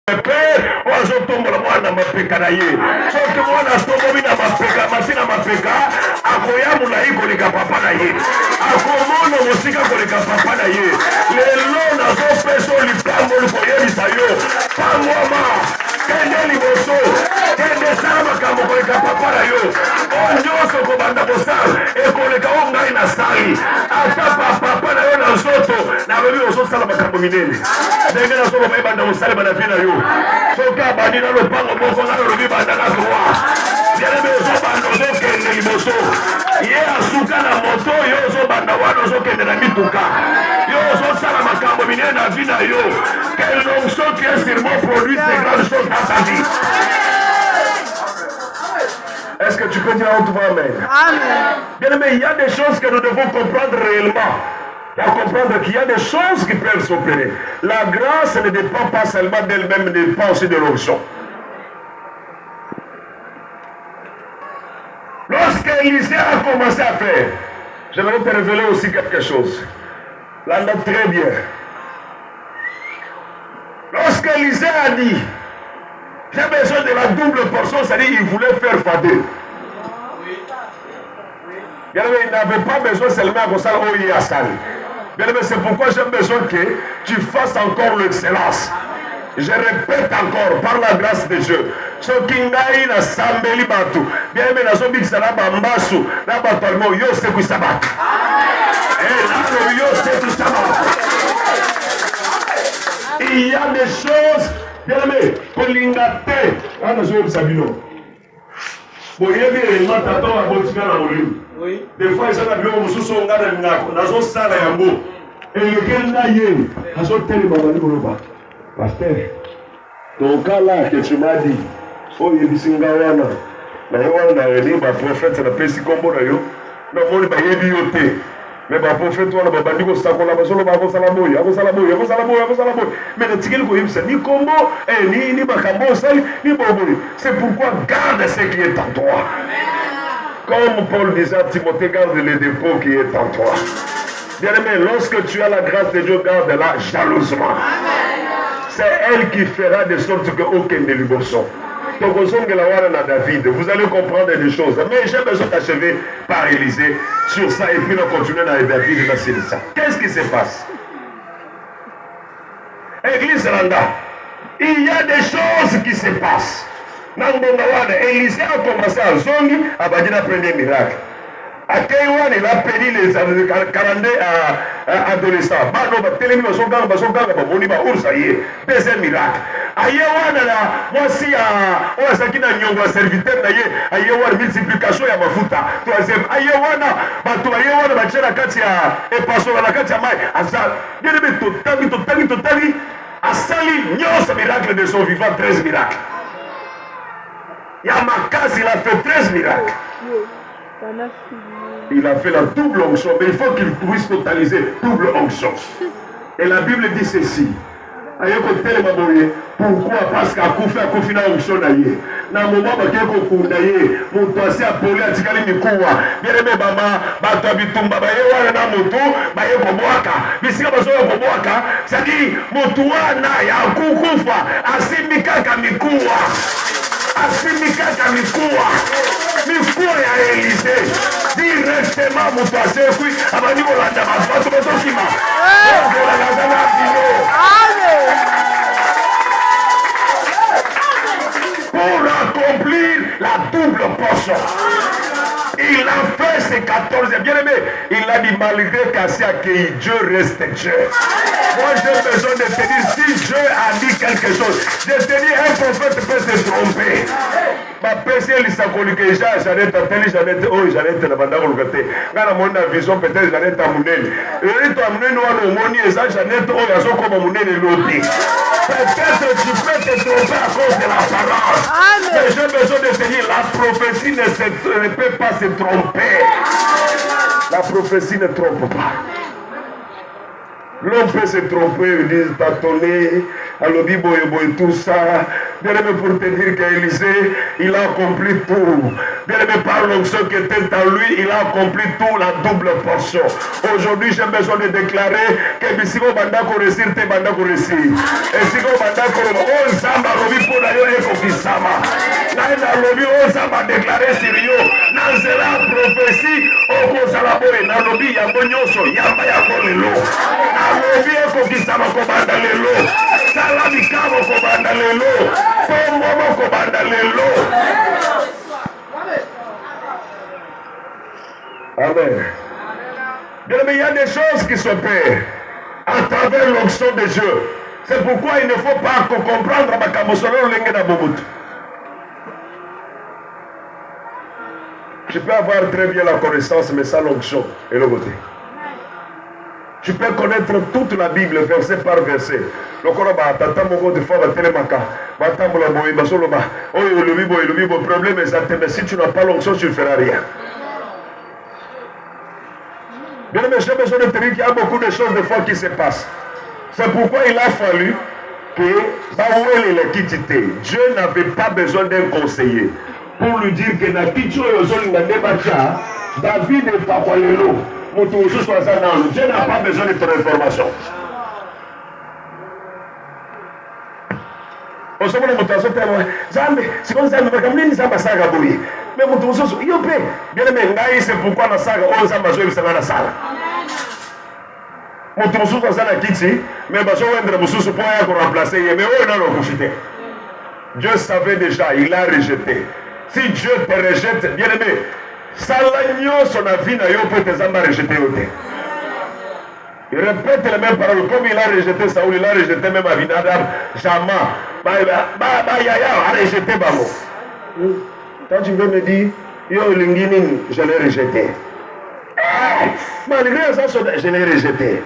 Père, ozotombola mwana mapeka na ye. Soki mwana atombomi na mapeka, masina mapeka, akoya mulai koleka papa na ye. Akomona mosika koleka papa na ye. Lelo nazopesa likambo likoyebisa yo. Pamwama, kende liboso, kende sala makambo koleka papa na yo. Onyoso kobanda kosala, ekoleka o ngai na sali. Ata papa na yo na nzoto, na bebi ozosala makambo minene. Ndenge nazoba mayebanda mosali bana vi na yo. Soki abandi na lopango moko na lobi banda na droit. Bien-aimé ozobanda ozokende liboso. Ye asuka na moto yo ozobanda wana ozokende na mituka. Yo ozosala makambo minene na vi na yo. Quelle onction qui est sur moi produit ces grandes choses dans ta vie. Est-ce que tu peux dire en tout cas amen? Amen. Bien-aimé, il y a des choses que nous devons comprendre réellement. Pour comprendre qu'il y a des choses qui peuvent s'opérer. La grâce ne dépend pas seulement d'elle-même, mais dépend aussi de l'onction. Lorsqu'Élisée a commencé à faire, j'aimerais te révéler aussi quelque chose. La note très bien. Lorsqu'Élisée a dit, j'ai besoin de la double portion, c'est-à-dire qu'il voulait faire fader. Il n'avait pas besoin seulement de ça, à salle. Bien aimé, c'est pourquoi j'ai besoin que tu fasses encore l'excellence. Je répète encore, par la grâce de Dieu. Ce qui n'a na sambeli batu. Bien aimé, na zombie qui s'en a bambasu. Na batalmo, yo se kui sabat. Et là, yo se kui sabat. Il y a des choses, bien aimé, pour l'ingate. Ah, nous sommes sabino. Bon, il y a des gens qui attendent à botika na molu. Des fois, ils sont à l'eau, ils sont à l'eau, ils sont à l'eau. Et lequel n'a rien, ils sont tellement babani koloba. Pasteur, ton cas là que tu m'as dit, oh, il y a des singawana. Na yawana na reni, ma prophète, na pesi kombo na yo. Na moni ba yebi yote. Mais ma prophète, wana babandi ko sakola basolo ba ko salamoyi, ako salamoyi, ako salamoyi, ako salamoyi. Mais na tikeli ko yebisa ni kombo, ni makambo sali, ni boboyi. C'est pourquoi garde ce qui est en toi. Comme Paul disait à Timothée, garde le dépôt qui est en toi. Bien-aimé, lorsque tu as la grâce de Dieu, garde-la jalousement. C'est elle qui fera de sorte que aucun ne lui bosse. David, vous allez comprendre des choses. Mais j'ai besoin d'achever par Élisée sur ça et puis on continue dans David et dans ça. Qu'est-ce qui se passe? Église Randa, il y a des choses qui se passent. Élisée a commencé à zongi, à bâtir le premier miracle. À Kaiwan, il a péri les 42 adolescents. Deuxième miracle. À Yewana, voici à Sakina Nyongo, serviteur d'ailleurs, à Yewana, multiplication et Mafuta. Troisième, à Yewana, Yewana, Bachela Katia, et Passola Katia Mai, Azal. Bien aimé, totali, à Sali, Nyos, miracle de son vivant, 13 miracles. Yamakaz, il a fait 13 miracles. Il a fait la double onction, mais il faut qu'il puisse totaliser double onction. Et la Bible dit ceci. Pourquoi? Parce qu'à Koufi na onction naïe. Na moment bakeko kundaye, mutasi apolé atikali mikuwa. Bien aimé baba, bato bitumba ba yewa na moto, ba yeko boaka. Bisika bazo ko boaka, c'est-à-dire mutuana ya kukufa, asimika kamikuwa. Asimika kamikuwa. Mikuwa ya Élisée. Directement mutasi kui, abani bolanda bato bazokima. Pour accomplir la double portion. Il a fait ses 14 bien aimé. Il a dit malgré qu'assez accueilli, Dieu reste Dieu. Moi j'ai besoin de te dire, si Dieu a dit quelque chose, je te dis un prophète peut se tromper. Ma PC l'isakoli que j'arrête à télé, j'arrête, oh j'arrête la bande à côté. Quand mon vision peut-être j'arrête à Mounel. Et toi Mounel ou Moni et ça j'arrête oh yazo comme Mounel et l'autre. Peut-être tu peux te tromper à cause de la parole. Mais j'ai besoin de te dire, la prophétie ne peut pas se tromper. La prophétie ne trompe pas. L'homme peut se tromper, il dit tâtonner, à l'obi boy tout ça. Bien aimé pour te dire qu'Élisée, il a accompli tout. Bien aimé par l'onction qui était en lui, il a accompli tout, la double portion. Aujourd'hui, j'ai besoin de déclarer que si on banda ko réussir, te banda ko réussir. Et si on banda ko nyonso yamba yango lelo alobi ekokisama kobanda lelo sala mikamo kobanda lelo pombomo kobanda lelo. Amen. Bien, mais il y a des choses qui s'opèrent à travers l'onction de Dieu. C'est pourquoi il ne faut pas comprendre tu peux avoir très bien la connaissance, mais sans l'onction et le côté. Tu peux connaître toute la Bible, verset par verset. Le problème est certain, mais si tu n'as pas l'onction, tu ne feras rien. Bien aimé, j'ai besoin de te dire qu'il y a beaucoup de choses des fois qui se passent. C'est pourquoi il a fallu que Dieu n'avait pas besoin d'un conseiller pour lui dire que David n'est pas Dieu n'a pas besoin de ton information. Mais c'est pourquoi la saga on s'en va jouer la salle. Dieu savait déjà, il a rejeté. Si Dieu te rejette, bien aimé, Salagnon son avis n'a pas été rejeté. Il répète les mêmes paroles. Comme il a rejeté Saoul, il a rejeté même Abinadab, Jama. Yaya a rejeté Bamo. Quand tu veux me dire, yo Linginin, je l'ai rejeté. Malgré ça, je l'ai rejeté.